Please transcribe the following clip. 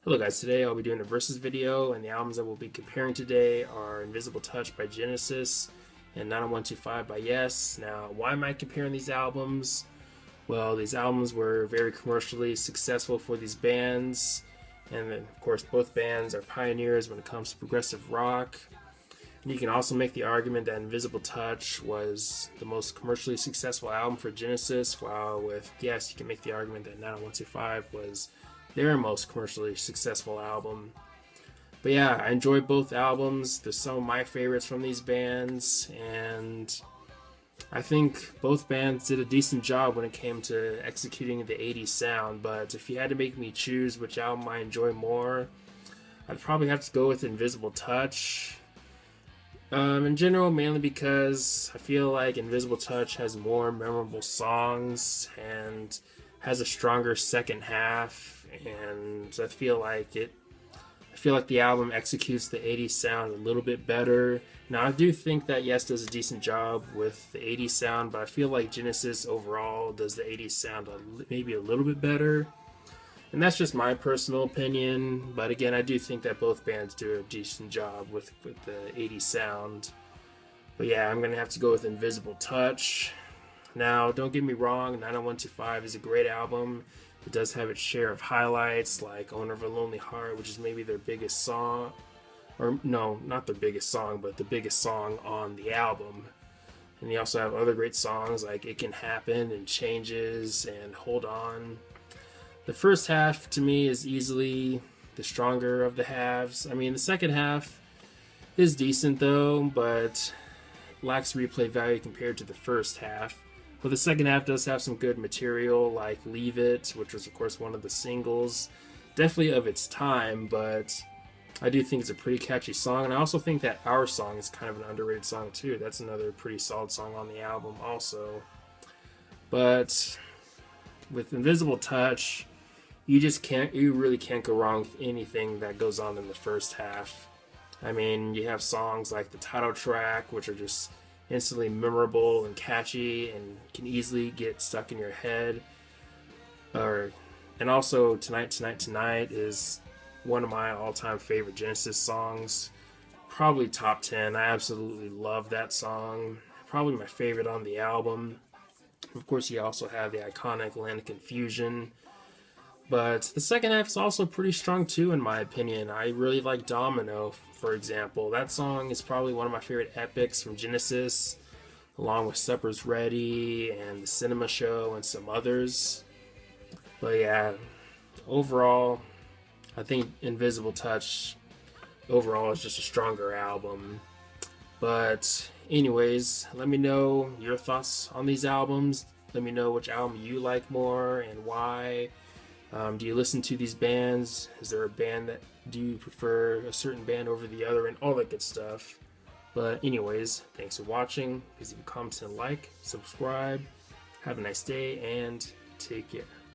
Hello guys, today I'll be doing a versus video, and the albums that we'll be comparing today are Invisible Touch by Genesis and 90125 by Yes. Now, why am I comparing these albums? Well, these albums were very commercially successful for these bands, and then of course both bands are pioneers when it comes to progressive rock. And you can also make the argument that Invisible Touch was the most commercially successful album for Genesis, while with Yes, you can make the argument that 90125 was their most commercially successful album. But yeah, I enjoy both albums. They're some of my favorites from these bands, and I think both bands did a decent job when it came to executing the 80s sound. But if you had to make me choose which album I enjoy more, I'd probably have to go with Invisible Touch. In general, mainly because I feel like Invisible Touch has more memorable songs and has a stronger second half, and I feel like the album executes the 80s sound a little bit better. Now, I do think that Yes does a decent job with the 80s sound, but I feel like Genesis overall does the 80s sound maybe a little bit better. And that's just my personal opinion, but again, I do think that both bands do a decent job with the 80s sound. But yeah, I'm going to have to go with Invisible Touch. Now, don't get me wrong, 90125 is a great album. It does have its share of highlights, like Owner of a Lonely Heart, which is maybe their biggest song. Or, no, not their biggest song, but the biggest song on the album. And you also have other great songs like It Can Happen and Changes and Hold On. The first half, to me, is easily the stronger of the halves. I mean, the second half is decent, though, but lacks replay value compared to the first half. But the second half does have some good material, like Leave It, which was, of course, one of the singles. Definitely of its time, but I do think it's a pretty catchy song. And I also think that Our Song is kind of an underrated song, too. That's another pretty solid song on the album, also. But with Invisible Touch, you really can't go wrong with anything that goes on in the first half. I mean, you have songs like the title track, which are just instantly memorable and catchy and can easily get stuck in your head. And also Tonight, Tonight, Tonight is one of my all-time favorite Genesis songs. Probably top 10. I absolutely love that song. Probably my favorite on the album. Of course, you also have the iconic Land of Confusion. But the second half is also pretty strong too, in my opinion. I really like Domino, for example. That song is probably one of my favorite epics from Genesis, along with Supper's Ready and The Cinema Show and some others. But yeah, overall, I think Invisible Touch overall is just a stronger album. But anyways, let me know your thoughts on these albums. Let me know which album you like more and why. Do you listen to these bands? Is there a band that do you prefer a certain band over the other, and all that good stuff? But anyways, thanks for watching. Please leave a comment and like, subscribe. Have a nice day and take care.